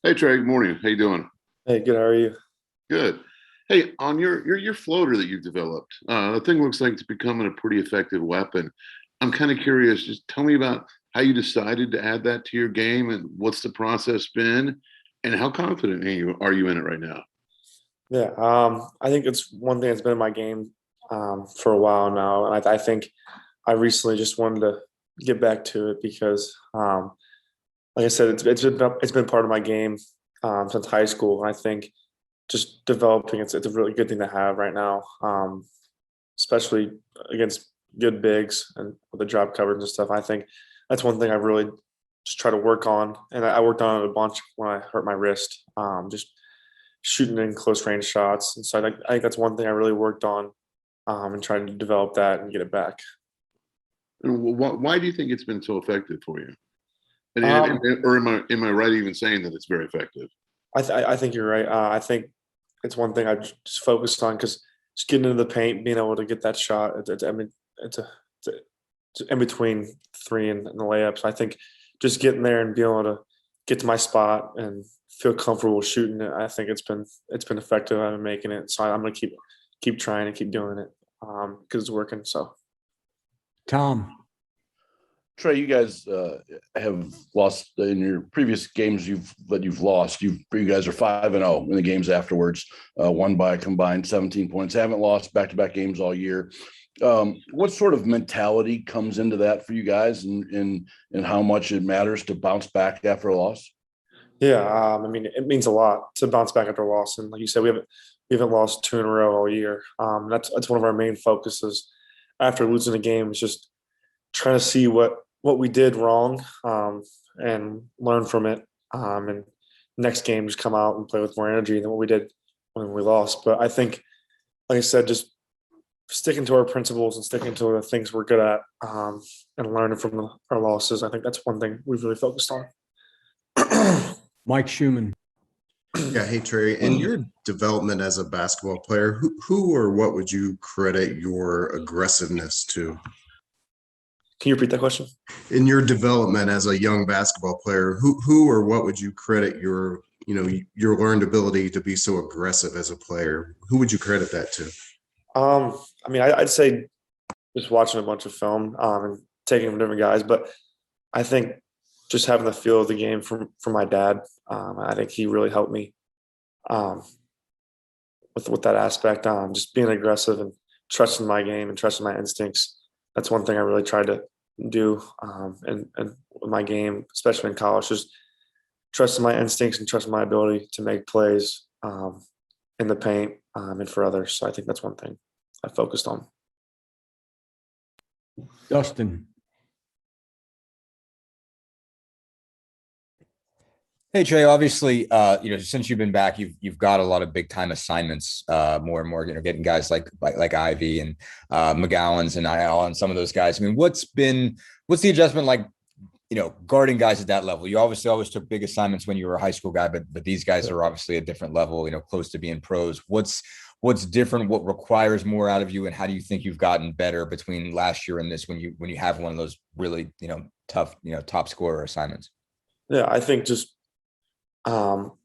Hey Trey, good morning. How you doing? Hey, good. How are you? Good. Hey, on your floater that you've developed, the thing looks like it's becoming a pretty effective weapon. I'm kind of curious. Just tell me about how you decided to add that to your game, and what's the process been, and how confident are you in it right now? Yeah, I think it's one thing that's been in my game for a while now, and I think I recently just wanted to get back to it because, like I said, it's been part of my game since high school, and I think just developing it's a really good thing to have right now, especially against good bigs and with the drop coverage and stuff. I think that's one thing I really just try to work on, and I worked on it a bunch when I hurt my wrist. Just shooting in close range shots. And so I think that's one thing I really worked on and trying to develop that and get it back. And why do you think it's been so effective for you? Um, Or am I right even saying that it's very effective? I think you're right. I think it's one thing I just focused on because just getting into the paint, being able to get that shot, I mean, it's in between three and the layups. I think just getting there and being able to get to my spot and feel comfortable shooting it. I think it's been effective. I've been making it, so I'm gonna keep trying and keep doing it because it's working. So. Tom. Trey, you guys have lost in your previous games you've lost. You guys are 5-0 in the games afterwards, won by a combined 17 points. Haven't lost back-to-back games all year. What sort of mentality comes into that for you guys, and how much it matters to bounce back after a loss? Yeah, I mean, it means a lot to bounce back after a loss, and like you said, we haven't lost two in a row all year. That's one of our main focuses after losing a game is just trying to see what we did wrong and learn from it. And next game, just come out and play with more energy than what we did when we lost. But I think, like I said, just sticking to our principles and sticking to the things we're good at and learning from our losses. I think that's one thing we've really focused on. Mike Schumann. Yeah, hey Trey, in your development as a basketball player, who or what would you credit your aggressiveness to? Can you repeat that question? In your development as a young basketball player, who or what would you credit your learned ability to be so aggressive as a player? Who would you credit that to? I mean, I'd say just watching a bunch of film and taking from different guys, but I think just having the feel of the game from my dad, I think he really helped me um, with that aspect. Just being aggressive and trusting my game and trusting my instincts. That's one thing I really tried to do and with my game, especially in college, just trusting my instincts and trusting my ability to make plays in the paint and for others. So I think that's one thing I focused on. Dustin. Hey Trey, obviously, since you've been back, you've got a lot of big time assignments, more and more. Getting guys like Ivy and McGowan's and IL and some of those guys. I mean, what's the adjustment like? Guarding guys at that level. You obviously always took big assignments when you were a high school guy, but these guys are obviously a different level. Close to being pros. What's different? What requires more out of you, and how do you think you've gotten better between last year and this when you have one of those really tough top scorer assignments? Yeah, I think just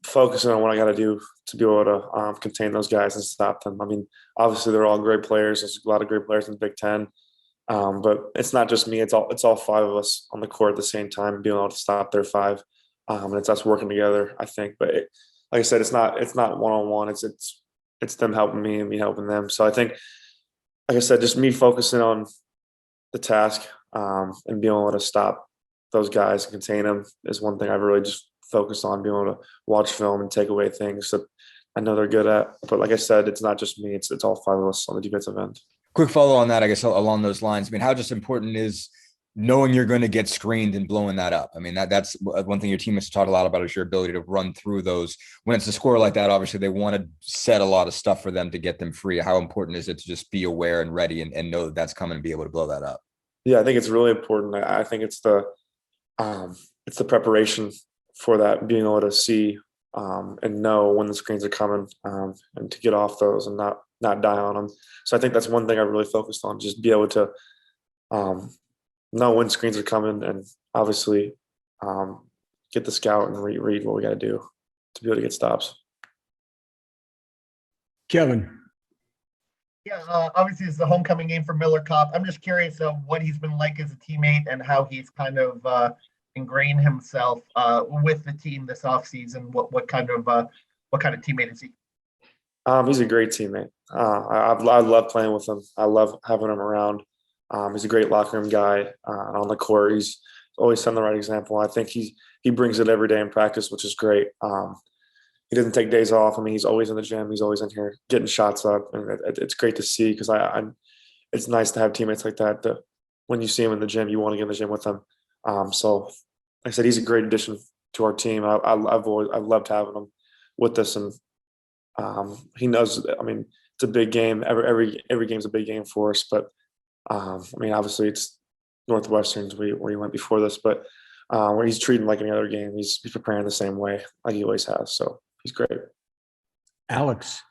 focusing on what I got to do to be able to contain those guys and stop them. I mean, obviously they're all great players. There's a lot of great players in the Big Ten, but it's not just me. It's all five of us on the court at the same time, being able to stop their five, and it's us working together. I think, but like I said, it's not one on one. It's them helping me and me helping them. So I think, like I said, just me focusing on the task and being able to stop those guys and contain them is one thing I've really just focused on, being able to watch film and take away things that I know they're good at. But like I said, it's not just me; it's all five of us on the defensive end. Quick follow on that, I guess, along those lines. I mean, how just important is knowing you're going to get screened and blowing that up? I mean, that's one thing your team has taught a lot about is your ability to run through those. When it's a score like that, obviously they want to set a lot of stuff for them to get them free. How important is it to just be aware and ready and know that that's coming and be able to blow that up? Yeah, I think it's really important. I think it's the preparation for that, being able to see and know when the screens are coming and to get off those and not die on them. So I think that's one thing I really focused on, just be able to know when screens are coming and obviously get the scout and read what we got to do. to be able to get stops. Kevin, Yeah, obviously it's the homecoming game for Miller Kopp. I'm just curious of what he's been like as a teammate and how he's kind of ingrained himself with the team this offseason. What kind of teammate is he? He's a great teammate. I love playing with him. I love having him around. He's a great locker room guy. On the court, he's always setting the right example. I think he brings it every day in practice, which is great. He doesn't take days off. I mean, he's always in the gym. He's always in here getting shots up, and it's great to see because it's nice to have teammates like that. That when you see him in the gym, you want to get in the gym with them. So, like I said, he's a great addition to our team. I've loved having him with us, and he knows. I mean, it's a big game. Every game's a big game for us. But I mean, obviously, it's Northwestern's where he went before this, but where he's treating like any other game, he's preparing the same way like he always has. So he's great. Alex,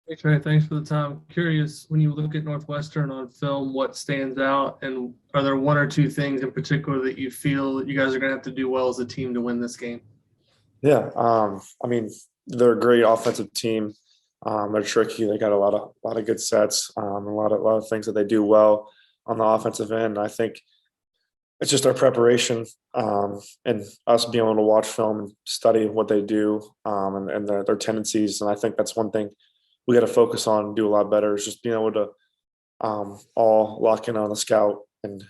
Hey Trey, thanks for the time. Curious, when you look at Northwestern on film, what stands out, and are there one or two things in particular that you feel that you guys are going to have to do well as a team to win this game? Yeah, I mean, they're a great offensive team. They're tricky. They got a lot of good sets, a lot of things that they do well on the offensive end. I think it's just our preparation and us being able to watch film and study what they do and their tendencies. And I think that's one thing we got to focus on and do a lot better is just being able to all lock in on the scout and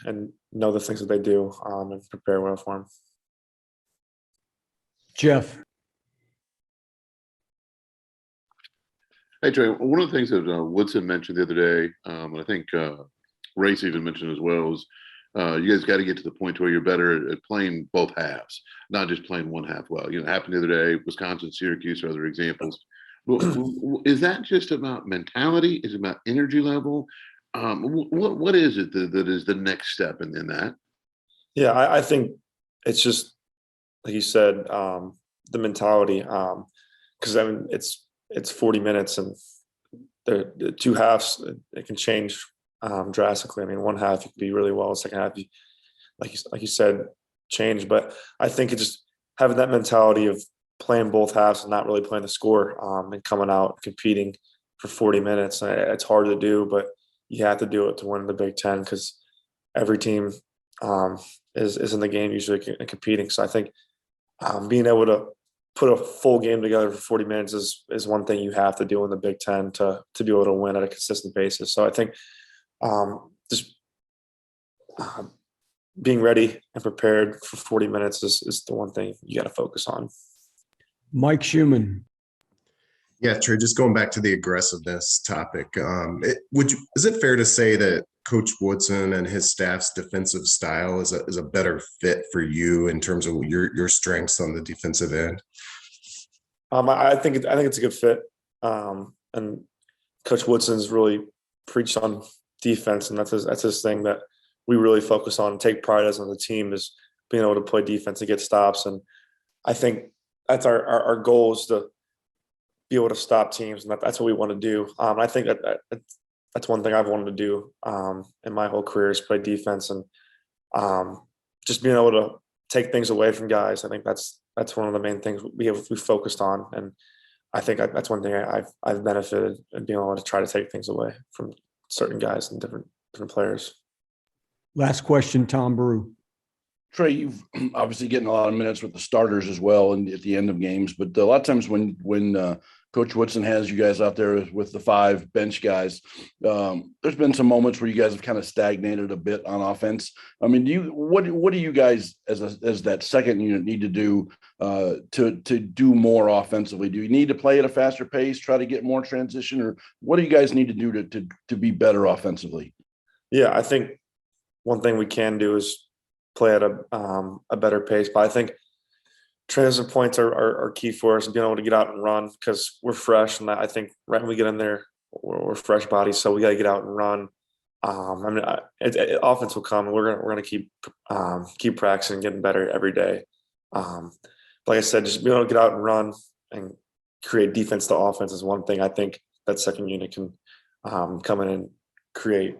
know the things that they do and prepare well for them. Jeff, Hey, Trey, one of the things that Woodson mentioned the other day, and I think Race even mentioned as well, is you guys got to get to the point where you're better at playing both halves, not just playing one half well. You know, it happened the other day, Wisconsin, Syracuse, or other examples. Is that just about mentality? Is it about energy level? What is it that is the next step in that? Yeah, I think it's just like you said, the mentality. Because I mean, it's 40 minutes, and the two halves it can change drastically. I mean, one half you can be really well, the second half you, like you said, change. But I think it's just having that mentality of playing both halves and not really playing the score and coming out competing for 40 minutes. It's hard to do, but you have to do it to win the Big Ten because every team is in the game usually competing. So I think being able to put a full game together for 40 minutes is one thing you have to do in the Big Ten to be able to win at a consistent basis. So I think just being ready and prepared for 40 minutes is the one thing you got to focus on. Mike Schumann, Yeah, Trey, just going back to the aggressiveness topic, is it fair to say that Coach Woodson and his staff's defensive style is a better fit for you in terms of your strengths on the defensive end? I think it's a good fit, and Coach Woodson's really preached on defense, and that's his thing that we really focus on, take pride as on the team is being able to play defense and get stops, and I think that's our goal is to be able to stop teams, and that's what we want to do. I think that's one thing I've wanted to do in my whole career is play defense and just being able to take things away from guys. I think that's one of the main things we focused on, and I think that's one thing I've benefited in being able to try to take things away from certain guys and different players. last question, Tom Brew. Trey, you've obviously getting a lot of minutes with the starters as well and at the end of games, but a lot of times when Coach Woodson has you guys out there with the five bench guys, there's been some moments where you guys have kind of stagnated a bit on offense. I mean, what do you guys as that second unit need to do to do more offensively? Do you need to play at a faster pace, try to get more transition, or what do you guys need to do to be better offensively? Yeah, I think one thing we can do is play at a better pace, but I think transition points are key for us, being able to get out and run because we're fresh, and I think right when we get in there, we're fresh bodies, so we got to get out and run. I mean, offense will come, and we're gonna keep practicing, getting better every day. Like I said, just being able to get out and run and create defense to offense is one thing I think that second unit can come in and create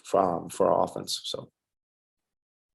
for our offense. So.